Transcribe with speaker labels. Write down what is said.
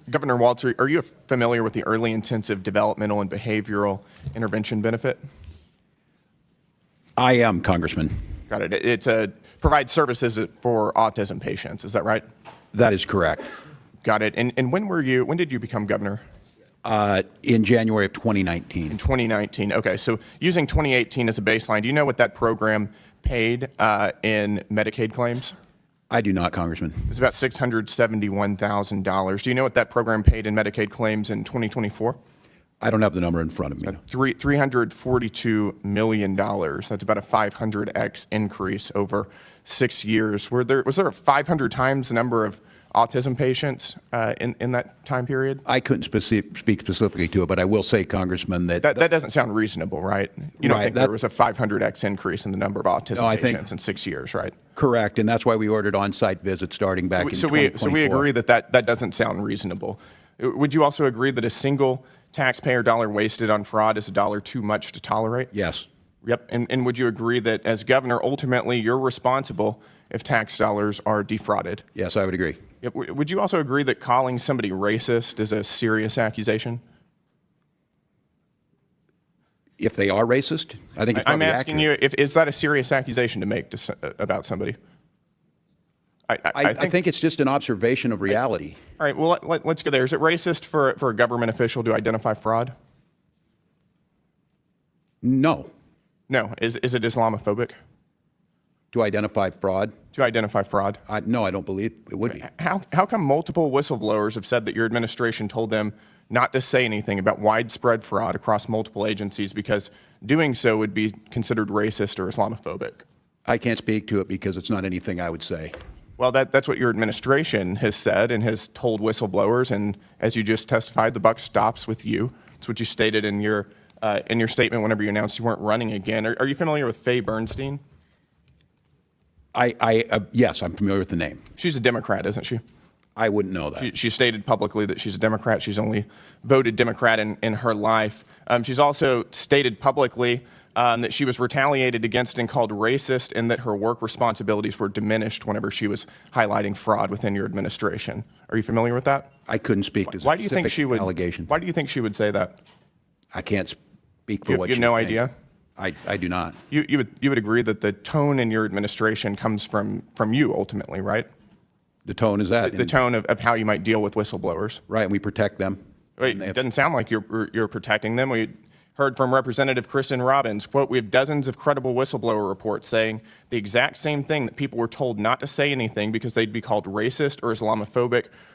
Speaker 1: Governor Walz, are you familiar with the early intensive developmental and behavioral intervention benefit?
Speaker 2: I am, Congressman.
Speaker 1: Got it. It's provides services for autism patients. Is that right?
Speaker 2: That is correct.
Speaker 1: Got it. And when did you become governor?
Speaker 2: In January of 2019.
Speaker 1: In 2019. Okay. So using 2018 as a baseline, do you know what that program paid in Medicaid claims?
Speaker 2: I do not, Congressman.
Speaker 1: It's about $671,000. Do you know what that program paid in Medicaid claims in 2024?
Speaker 2: I don't have the number in front of me.
Speaker 1: $342 million. That's about a 500x increase over 6 years. Was there 500 times the number of autism patients in that time period?
Speaker 2: I couldn't speak specifically to it, but I will say, Congressman, that
Speaker 1: doesn't sound reasonable, right? You don't think there was a 500x increase in the number of autism patients in 6 years, right?
Speaker 2: Correct, and that's why we ordered on-site visits starting back in 2024.
Speaker 1: So we agree that doesn't sound reasonable. Would you also agree that a single taxpayer dollar wasted on fraud is a dollar too much to tolerate?
Speaker 2: Yes.
Speaker 1: Yep. And would you agree that as governor, ultimately you're responsible if tax dollars are defrauded?
Speaker 2: Yes, I would agree.
Speaker 1: Yep. Would you also agree that calling somebody racist is a serious accusation?
Speaker 2: If they are racist, I think it's probably
Speaker 1: I'm asking
Speaker 2: accurate.
Speaker 1: you, is that a serious accusation to make about somebody?
Speaker 2: I think it's just an observation of reality.
Speaker 1: All right, well, let's go there. Is it racist for a government official to identify fraud?
Speaker 2: No.
Speaker 1: No. Is it Islamophobic?
Speaker 2: To identify fraud?
Speaker 1: To identify fraud?
Speaker 2: No, I don't believe it would be.
Speaker 1: How come multiple whistleblowers have said that your administration told them not to say anything about widespread fraud across multiple agencies because doing so would be considered racist or Islamophobic?
Speaker 2: I can't speak to it because it's not anything I would say.
Speaker 1: Well, that's what your administration has said and has told whistleblowers. And as you just testified, the buck stops with you. That's what you stated in your statement whenever you announced you weren't running again. Are you familiar with Faye Bernstein?
Speaker 2: Yes, I'm familiar with the name.
Speaker 1: She's a Democrat, isn't she?
Speaker 2: I wouldn't know that.
Speaker 1: She stated publicly that she's a Democrat. She's only voted Democrat in her life. She's also stated publicly that she was retaliated against and called racist, and that her work responsibilities were diminished whenever she was highlighting fraud within your administration. Are you familiar with that?
Speaker 2: I couldn't speak to specific allegation.
Speaker 1: Why do you think she would say that?
Speaker 2: I can't speak for what
Speaker 1: you
Speaker 2: she
Speaker 1: have no
Speaker 2: would think.
Speaker 1: idea?
Speaker 2: I do not.
Speaker 1: You would agree that the tone in your administration comes from you ultimately, right?
Speaker 2: The tone is that.
Speaker 1: The tone of how you might deal with whistleblowers.
Speaker 2: Right, and we protect them.
Speaker 1: Wait, it doesn't sound like you're protecting them. We heard from Representative Kristen Robbins, quote, "We have dozens of credible whistleblower reports saying the exact same thing, that people were told not to say anything because they'd be called racist or Islamophobic